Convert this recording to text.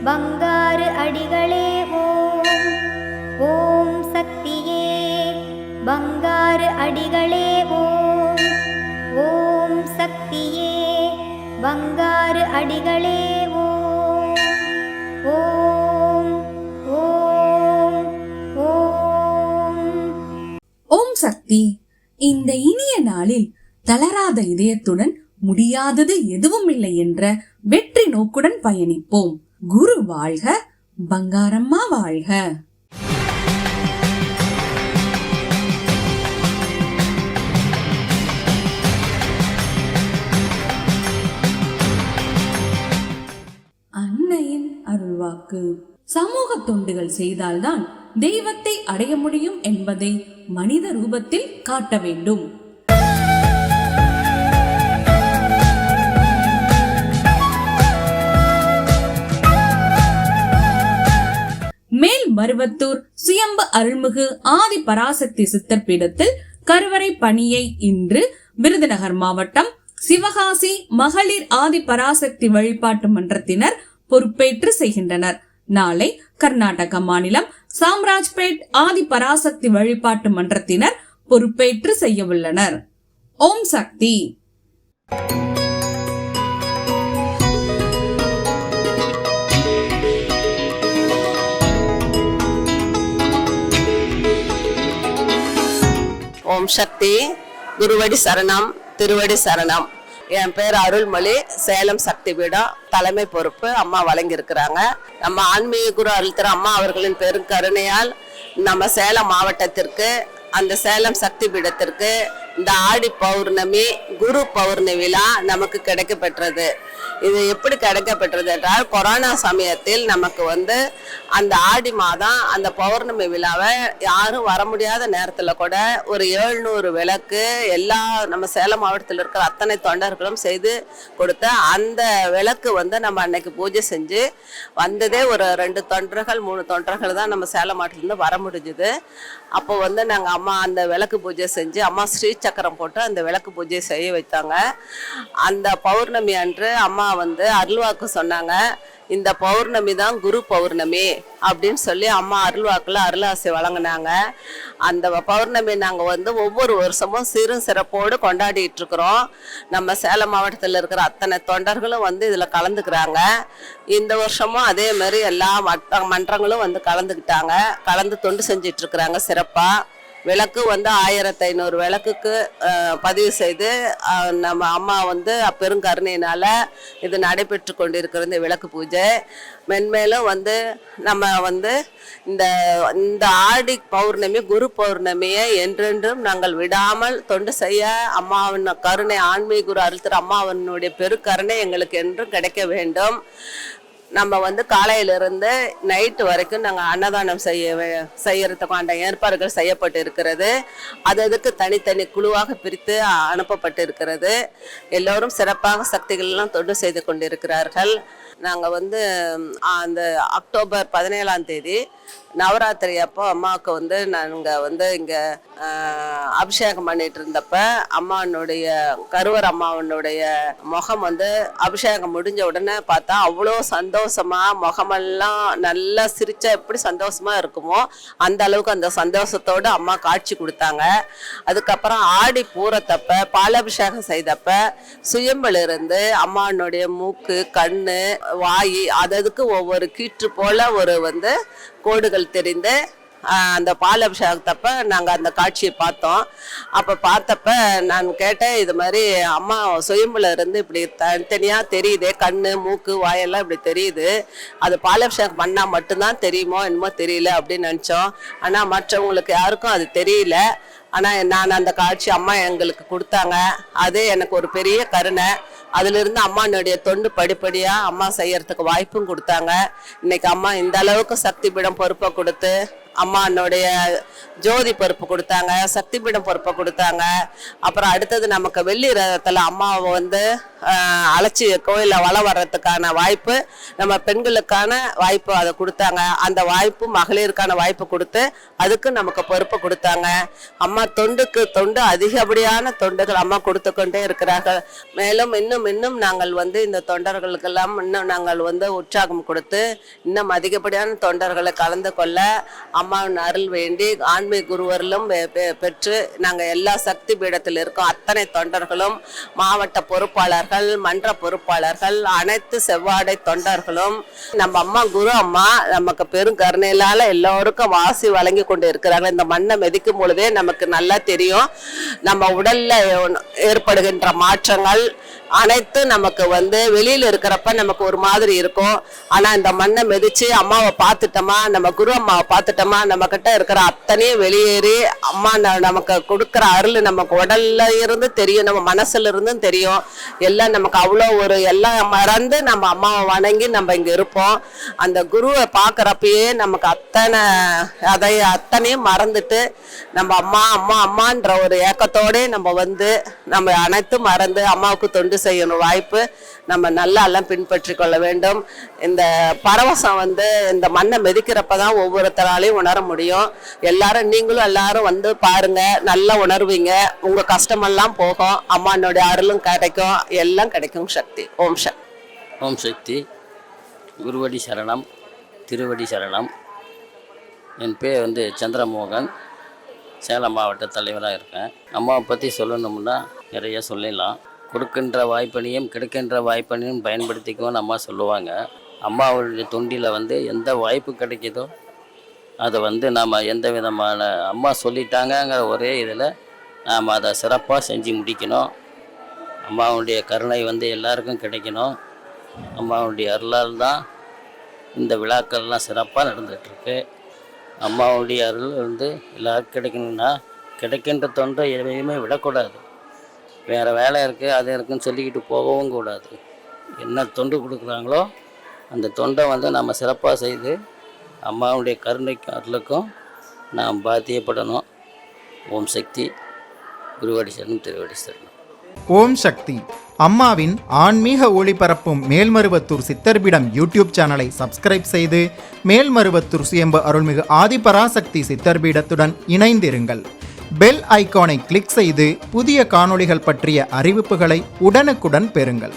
பங்காரு அடிகளே ஓம். ஓம் சக்தியே பங்காரு அடிகளே ஓம். ஓம் சக்தியே பங்காரு அடிகளே ஓம். ஓம் ஓம் ஓம். ஓம் சக்தி. இந்த இனிய நாளில் தளராத இதயத்துடன் முடியாதது எதுவும் இல்லை என்ற வெற்றி நோக்குடன் பயணிப்போம். குரு வாழ்க, பங்காரம்மா வாழ்க. அன்னையின் அருள்வாக்கு. சமூக தொண்டுகள் செய்தால்தான் தெய்வத்தை அடைய முடியும் என்பதை மனித ரூபத்தில் காட்ட வேண்டும். மேல்மருவத்தூர் சுயம்பு அருள்மிகு ஆதி பராசக்தி சித்தர் பீடத்தில் கருவறை பணியை இன்று விருதுநகர் மாவட்டம் சிவகாசி மகளிர் ஆதி பராசக்தி வழிபாட்டு மன்றத்தினர் பொறுப்பேற்று செய்கின்றனர். நாளை கர்நாடக மாநிலம் சாம்ராஜ்பேட் ஆதி பராசக்தி வழிபாட்டு மன்றத்தினர் பொறுப்பேற்று செய்ய உள்ளனர். ஓம் சக்தி. ஓம் சக்தி. குருவடி சரணம், திருவடி சரணம். என் பேர் அருள்மொழி. சேலம் சக்தி பீடம் தலைமை பொறுப்பு அம்மா வழங்கியிருக்கிறாங்க. நம்ம ஆன்மீக குரு அருள் திரு அம்மா அவர்களின் பெருங்கருணையால் நம்ம சேலம் மாவட்டத்திற்கு, அந்த சேலம் சக்தி பீடத்திற்கு இந்த ஆடி பௌர்ணமி குரு பௌர்ணமி விழா நமக்கு கிடைக்க பெற்றது. இது எப்படி கிடைக்க பெற்றது என்றால், கொரோனா சமயத்தில் நமக்கு அந்த ஆடி மாதம் அந்த பௌர்ணமி விழாவை யாரும் வர முடியாத நேரத்தில் கூட ஒரு 700 விளக்கு எல்லா நம்ம சேலம் மாவட்டத்தில் இருக்கிற அத்தனை தொண்டர்களும் செய்து கொடுத்த அந்த விளக்கு நம்ம அன்னைக்கு பூஜை செஞ்சு வந்ததே ஒரு 2 தொண்டர்கள் 3 தொண்டர்கள் தான் நம்ம சேலம் மாவட்டத்திலேருந்து வர முடிஞ்சுது. அப்போ நாங்கள் அம்மா அந்த விளக்கு பூஜை செஞ்சு அம்மா ஸ்ரீ சக்கரம் போட்டு அந்த விளக்கு பூஜை செய்ய வைத்தாங்க. அந்த பௌர்ணமி அன்று அம்மா அருள்வாக்கு சொன்னாங்க. இந்த பௌர்ணமி தான் குரு பௌர்ணமி அப்படின்னு சொல்லி அம்மா அருள்வாக்குல அருளாசி வழங்கினாங்க. அந்த பௌர்ணமி நாங்கள் ஒவ்வொரு வருஷமும் சீரும் சிறப்போடு கொண்டாடிட்டு இருக்கிறோம். நம்ம சேலம் மாவட்டத்தில் இருக்கிற அத்தனை தொண்டர்களும் இதில் கலந்துக்கிறாங்க. இந்த வருஷமும் அதே மாதிரி எல்லா மன்றங்களும் கலந்துக்கிட்டாங்க. கலந்து தொண்டு செஞ்சிட்டு இருக்கிறாங்க சிறப்பாக. விளக்கு 1500 விளக்குக்கு பதிவு செய்து நம்ம அம்மா பெருங்கருணையினால இது நடைபெற்று கொண்டிருக்கிற இந்த விளக்கு பூஜை மென்மேலும் நம்ம இந்த ஆடி பௌர்ணமி குரு பௌர்ணமியை என்றென்றும் நாங்கள் விடாமல் தொண்டு செய்ய அம்மாவின் கருணை, ஆன்மீக குரு அருள் திரு அம்மாவனுடைய பெருக்கருணை எங்களுக்கு என்றும் கிடைக்க வேண்டும். நம்ம காலையிலிருந்து நைட்டு வரைக்கும் நாங்கள் அன்னதானம் செய்யறதுக்கான ஏற்பாடுகள் செய்யப்பட்டு இருக்கிறது. அதுக்கு தனித்தனி குழுவாக பிரித்து அனுப்பப்பட்டு இருக்கிறது. எல்லோரும் சிறப்பாக சக்திகள்லாம் தொண்டு செய்து கொண்டிருக்கிறார்கள். நாங்கள் அந்த அக்டோபர் 17ஆம் தேதி நவராத்திரி அப்போ அம்மாவுக்கு நாங்கள் இங்கே அபிஷேகம் பண்ணிட்டு இருந்தப்ப அம்மாவனுடைய கருவர் அம்மாவனுடைய முகம் அபிஷேகம் முடிஞ்ச உடனே பார்த்தா அவ்வளோ சந்தோஷமா, முகமெல்லாம் நல்லா சிரிச்சா எப்படி சந்தோஷமா இருக்குமோ அந்த அளவுக்கு அந்த சந்தோஷத்தோடு அம்மா காட்சி கொடுத்தாங்க. அதுக்கப்புறம் ஆடி பூரத்தப்ப பாலாபிஷேகம் செய்தப்ப சுயம்பிலிருந்து அம்மாவனுடைய மூக்கு, கண்ணு, வாய் அதுக்கு ஒவ்வொரு கீற்று போல ஒரு கோடுகள் தெரிந்து அந்த பால் அபிஷேகத்தப்ப நாங்கள் அந்த காட்சியை பார்த்தோம். அப்போ பார்த்தப்ப நான் கேட்டேன், இது மாதிரி அம்மா சுயம்புல இருந்து இப்படி தனித்தனியாக தெரியுது, கண்ணு, மூக்கு, வாயெல்லாம் இப்படி தெரியுது, அது பால் அபிஷேகம் பண்ணால் மட்டும்தான் தெரியுமோ என்னமோ தெரியல அப்படின்னு நினச்சோம். ஆனால் மற்றவங்களுக்கு யாருக்கும் அது தெரியல. ஆனால் நான் அந்த காட்சி அம்மா எங்களுக்கு கொடுத்தாங்க. அது எனக்கு ஒரு பெரிய கருணை. அதிலிருந்து அம்மானுடைய தொண்டு படிப்படியாக அம்மா செய்யறதுக்கு வாய்ப்பும் கொடுத்தாங்க. இன்னைக்கு அம்மா இந்த அளவுக்கு சக்தி பீடம் பொறுப்பை கொடுத்து அம்மானுடைய ஜோதி பொறுப்பு கொடுத்தாங்க, சக்தி பீடம் பொறுப்பை கொடுத்தாங்க. அப்புறம் அடுத்தது நமக்கு வெள்ளி ரதத்தில் அம்மாவை வந்து அழைச்சி கோயிலில் வளம் வர்றதுக்கான வாய்ப்பு, நம்ம பெண்களுக்கான வாய்ப்பு அதை கொடுத்தாங்க. அந்த வாய்ப்பு மகளிருக்கான வாய்ப்பு கொடுத்து அதுக்கு நமக்கு பொறுப்பு கொடுத்தாங்க. அம்மா தொண்டுக்கு தொண்டு, அதிகப்படியான தொண்டுகள் அம்மா கொடுத்து கொண்டே இருக்கிறார்கள். மேலும் இன்னும் நாங்கள் வந்து இந்த தொண்டர்களுக்கெல்லாம் இன்னும் நாங்கள் வந்து உற்சாகம் கொடுத்து இன்னும் அதிகப்படியான தொண்டர்களை கலந்து கொள்ள அம்மாவின் அருள் வேண்டி ஆன்மீக குருவர்களும் பெற்று நாங்கள் எல்லா சக்தி பீடத்தில் இருக்கோம். அத்தனை தொண்டர்களும், மாவட்ட பொறுப்பாளர்கள், மன்ற பொறுப்பாளர்கள், அனைத்து செவ்வாடை தொண்டர்களும் நம்ம அம்மா குரு அம்மா நமக்கு பெரும் கருணையிலால எல்லோருக்கும் வாசி வழங்கி கொண்டு இருக்கிறார்கள். இந்த மண்ணை மிதிக்கும் பொழுதே நமக்கு நல்லா தெரியும் நம்ம உடல்ல ஏற்படுகின்ற மாற்றங்கள் அனைத்து நமக்கு வந்து வெளியில இருக்கிறப்ப நமக்கு ஒரு மாதிரி இருக்கும். ஆனா இந்த மண்ணை மிதிச்சு அம்மாவை பார்த்துட்டோமா, நம்ம குரு அம்மாவை பார்த்துட்டோமா, நம்ம கிட்ட இருக்கிற அத்தனையும் வெளியேறி அம்மா நமக்கு கொடுக்குற அருள் நமக்கு உடல்ல இருந்து தெரியும், நம்ம மனசுல இருந்தும் தெரியும். எல்லாம் நமக்கு அவ்வளோ ஒரு எல்லாம் மறந்து நம்ம அம்மாவை வணங்கி நம்ம இங்க இருப்போம். அந்த குருவை பார்க்குறப்பயே நமக்கு அத்தனையும் மறந்துட்டு நம்ம அம்மா அம்மா அம்மான்ற ஒரு ஏக்கத்தோட நம்ம வந்து நம்ம அனைத்தும் மறந்து அம்மாவுக்கு தொண்டு செய்யணும் வாய்ப்பு நம்ம நல்லா எல்லாம் பின்பற்றி கொள்ள வேண்டும். இந்த பரவசம் வந்து இந்த மண்ணை மிதிக்கிறப்பதான் ஒவ்வொருத்தராலையும் உணர முடியும். நீங்களும் எல்லாரும் வந்து பாருங்க, நல்லா உணர்வீங்க. உங்க கஷ்டமெல்லாம் போகும், அம்மானுடைய அருளும் கிடைக்கும், எல்லாம் கிடைக்கும். சக்தி ஓம் சக்தி. ஓம் சக்தி. குருவடி சரணம், திருவடி சரணம். என் பேர் வந்து சந்திரமோகன், சேலம் மாவட்ட தலைவராக இருக்கேன். அம்மாவை பற்றி சொல்லணும்னா நிறைய சொல்லிடலாம். கொடுக்கின்ற வாய்ப்பனையும் கிடைக்கின்ற வாய்ப்பனையும் பயன்படுத்திக்குவோன்னு அம்மா சொல்லுவாங்க. அம்மாவுடைய தொண்டில் வந்து எந்த வாய்ப்பு கிடைக்குதோ அதை வந்து நாம் எந்த விதமான அம்மா சொல்லிட்டாங்கங்கிற ஒரே இதில் நாம் அதை சிறப்பாக செஞ்சு முடிக்கணும். அம்மாவுடைய கருணை வந்து எல்லாருக்கும் கிடைக்கணும். அம்மாவுடைய அருளால் தான் இந்த விழாக்கள்லாம் சிறப்பாக நடந்துகிட்ருக்கு. அம்மாவுடைய அருள் வந்து எல்லாருக்கும் கிடைக்கணும்னா கிடைக்கின்ற தொண்டை எதையுமே விடக்கூடாது. வேறு வேலை இருக்குது அது இருக்குன்னு சொல்லிக்கிட்டு போகவும் கூடாது. என்ன தொண்டு கொடுக்குறாங்களோ அந்த தொண்டை வந்து நம்ம சிறப்பாக செய்து அம்மாவுடைய கருணைக்கும் அருளுக்கும் நாம் பாத்தியப்படணும். ஓம் சக்தி. குருவடி சரணம், திருவடி சரணம். ஓம் சக்தி. அம்மாவின் ஆன்மீக ஒளிபரப்பும் மேல்மருவத்தூர் சித்தர்பீடம் யூடியூப் சேனலை சப்ஸ்கிரைப் செய்து மேல்மருவத்தூர் சுயம்பு அருள்மிகு ஆதிபராசக்தி சித்தர்பீடத்துடன் இணைந்திருங்கள். பெல் ஐகானை கிளிக் செய்து புதிய காணொளிகள் பற்றிய அறிவிப்புகளை உடனுக்குடன் பெறுங்கள்.